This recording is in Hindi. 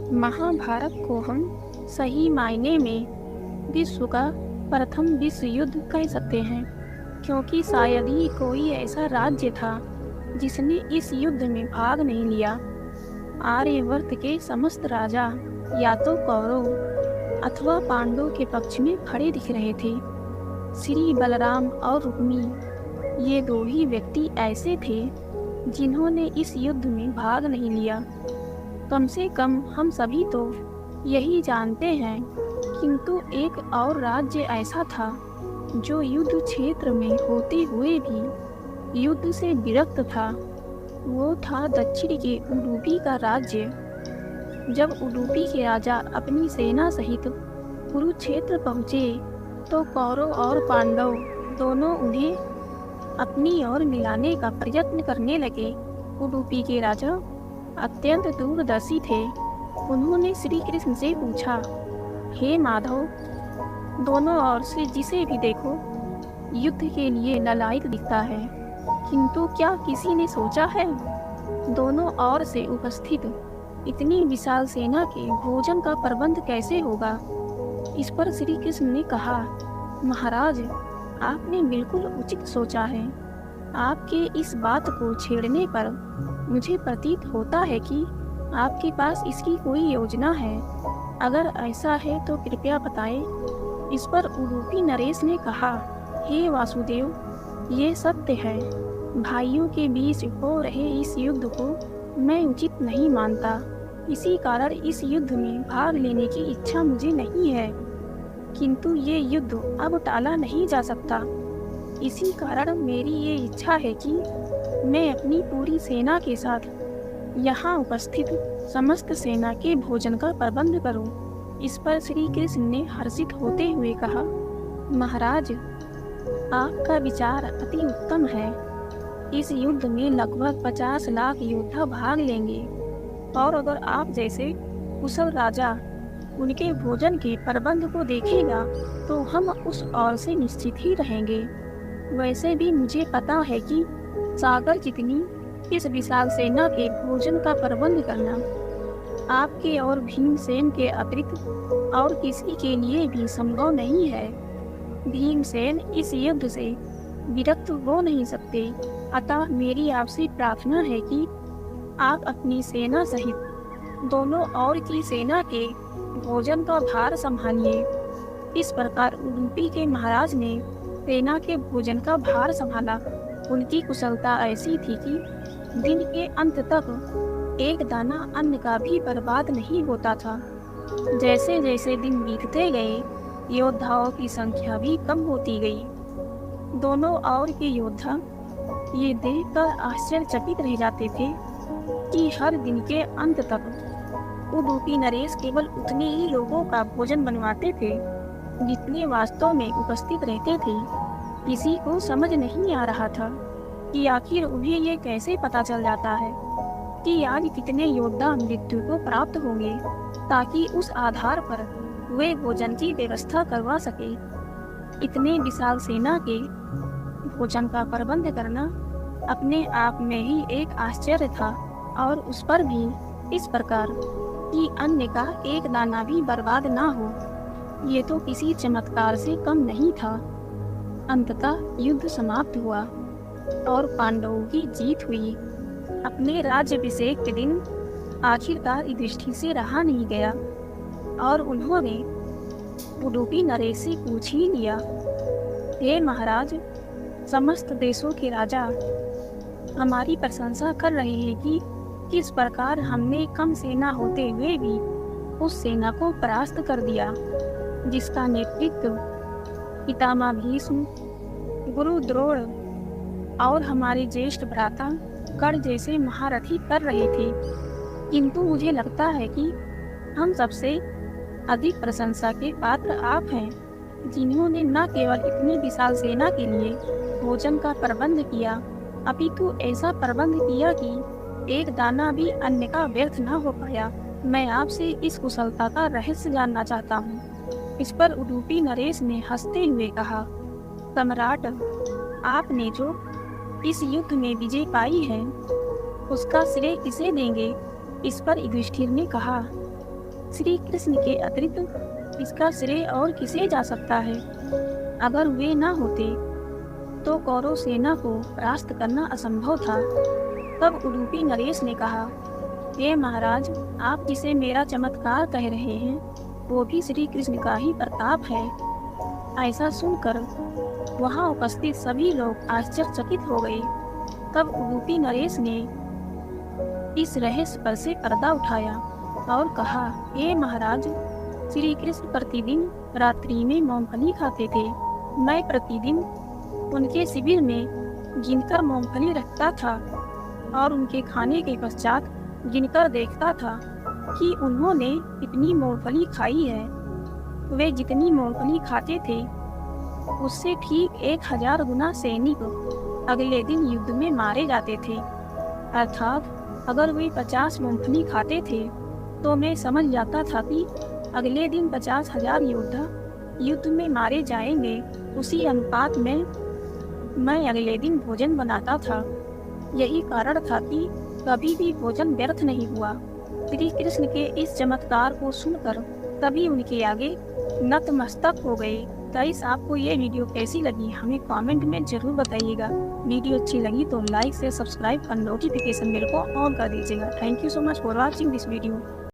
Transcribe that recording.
महाभारत को हम सही मायने में विश्व का प्रथम विश्व युद्ध कह सकते हैं, क्योंकि शायद ही कोई ऐसा राज्य था जिसने इस युद्ध में भाग नहीं लिया। आर्यवर्त के समस्त राजा या तो कौरव अथवा पांडवों के पक्ष में खड़े दिख रहे थे। श्री बलराम और रुक्मी ये दो ही व्यक्ति ऐसे थे जिन्होंने इस युद्ध में भाग नहीं लिया। कम से कम हम सभी तो यही जानते हैं, किंतु एक और राज्य ऐसा था जो युद्ध क्षेत्र में होते हुए भी युद्ध से विरक्त था। वो था दक्षिण के उडुपी का राज्य। जब उडुपी के राजा अपनी सेना सहित कुरुक्षेत्र पहुँचे तो कौरव और पांडव दोनों उन्हें अपनी ओर मिलाने का प्रयत्न करने लगे। उडुपी के राजा अत्यंत दूरदर्शी थे। उन्होंने श्री कृष्ण से पूछा, हे माधव, दोनों ओर से जिसे भी देखो युद्ध के लिए ललायत दिखता है, किंतु क्या किसी ने सोचा है दोनों ओर से उपस्थित इतनी विशाल सेना के भोजन का प्रबंध कैसे होगा? इस पर श्री कृष्ण ने कहा, महाराज, आपने बिल्कुल उचित सोचा है। आपके इस बात को छेड़ने पर मुझे प्रतीत होता है कि आपके पास इसकी कोई योजना है। अगर ऐसा है तो कृपया बताएं। इस पर उडुपी नरेश ने कहा, हे वासुदेव, ये सत्य है। भाइयों के बीच हो रहे इस युद्ध को मैं उचित नहीं मानता। इसी कारण इस युद्ध में भाग लेने की इच्छा मुझे नहीं है, किंतु ये युद्ध अब टाला नहीं जा सकता। इसी कारण मेरी ये इच्छा है कि मैं अपनी पूरी सेना के साथ यहाँ उपस्थित समस्त सेना के भोजन का प्रबंध करूं। इस पर श्री कृष्ण ने हर्षित होते हुए कहा, महाराज, आपका विचार अति उत्तम है। इस युद्ध में लगभग 50 लाख योद्धा भाग लेंगे, और अगर आप जैसे कुशल राजा उनके भोजन के प्रबंध को देखेगा तो हम उस ओर से निश्चित ही रहेंगे। वैसे भी मुझे पता है कि सागर जितनी इस विशाल सेना के भोजन का प्रबंध करना आपके और भीमसेन के अतिरिक्त और किसी के लिए भी संभव नहीं है। भीमसेन इस युद्ध से विरक्त हो नहीं सकते। अतः मेरी आपसे प्रार्थना है कि आप अपनी सेना सहित दोनों ओर की सेना के भोजन का भार संभालिए। इस प्रकार उडुपी के महाराज ने सेना के भोजन का भार संभाला। उनकी कुशलता ऐसी थी कि दिन के अंत तक एक दाना अन्न का भी बर्बाद नहीं होता था। जैसे जैसे दिन बीतते गए, योद्धाओं की संख्या भी कम होती गई। दोनों ओर के योद्धा ये देखकर आश्चर्यचकित रह जाते थे कि हर दिन के अंत तक उडुपी नरेश केवल उतने ही लोगों का भोजन बनवाते थे जितने वास्तव में उपस्थित रहते थे। किसी को समझ नहीं आ रहा था कि आखिर उन्हें ये कैसे पता चल जाता है कि आज कितने योद्धा मृत्यु को प्राप्त होंगे, ताकि उस आधार पर वे भोजन की व्यवस्था करवा सके। इतने विशाल सेना के भोजन का प्रबंध करना अपने आप में ही एक आश्चर्य था, और उस पर भी इस प्रकार कि अन्न का एक दाना भी बर्बाद ना हो, ये तो किसी चमत्कार से कम नहीं था। अंततः युद्ध समाप्त हुआ और पांडवों की जीत हुई। अपने राज्याभिषेक के दिन आखिरकार युधिष्ठिर से रहा नहीं गया और उन्होंने उडुपी नरेश से पूछ ही लिया, हे महाराज, समस्त देशों के राजा हमारी प्रशंसा कर रहे हैं कि किस प्रकार हमने कम सेना होते हुए भी उस सेना को परास्त कर दिया जिसका नेतृत्व पितामह भीष्म, गुरु द्रोण और हमारे ज्येष्ठ भ्राता कर्ण जैसे महारथी कर रहे थे। किंतु मुझे लगता है कि हम सबसे अधिक प्रशंसा के पात्र आप हैं, जिन्होंने न केवल इतनी विशाल सेना के लिए भोजन का प्रबंध किया, अपितु ऐसा प्रबंध किया कि एक दाना भी अन्न का व्यर्थ न हो पाया। मैं आपसे इस कुशलता का रहस्य जानना चाहता हूँ। इस पर उडुपी नरेश ने हंसते हुए कहा, सम्राट, आपने जो इस युद्ध में विजय पाई है उसका श्रेय किसे देंगे? इस पर युधिष्ठिर ने कहा, श्री कृष्ण के अतिरिक्त इसका श्रेय और किसे जा सकता है। अगर वे न होते तो कौरव सेना को परास्त करना असंभव था। तब उडुपी नरेश ने कहा, हे महाराज, आप जिसे मेरा चमत्कार कह रहे हैं वो भी श्री कृष्ण का ही प्रताप है। ऐसा सुनकर वहां उपस्थित सभी लोग आश्चर्यचकित हो गए। तब उडुपी नरेश ने इस रहस्य पर से पर्दा उठाया और कहा, हे महाराज, श्री कृष्ण प्रतिदिन रात्रि में मूंगफली खाते थे। मैं प्रतिदिन उनके शिविर में गिनकर मूंगफली रखता था और उनके खाने के पश्चात गिनकर देखता था कि उन्होंने कितनी मूंगफली खाई है। वे जितनी मूंगफली खाते थे उससे ठीक 1000 गुना सैनिक अगले दिन युद्ध में मारे जाते थे। अर्थात अगर वे 50 मूंगफली खाते थे तो मैं समझ जाता था कि अगले दिन 50,000 योद्धा युद्ध में मारे जाएंगे। उसी अनुपात में मैं अगले दिन भोजन बनाता था। यही कारण था कि कभी भी भोजन व्यर्थ नहीं हुआ। श्री कृष्ण के इस चमत्कार को सुनकर सभी उनके आगे नतमस्तक हो गए। गाइस, आपको ये वीडियो कैसी लगी हमें कमेंट में ज़रूर बताइएगा। वीडियो अच्छी लगी तो लाइक से सब्सक्राइब और नोटिफिकेशन बेल को ऑन कर दीजिएगा। Thank you so much for watching this video.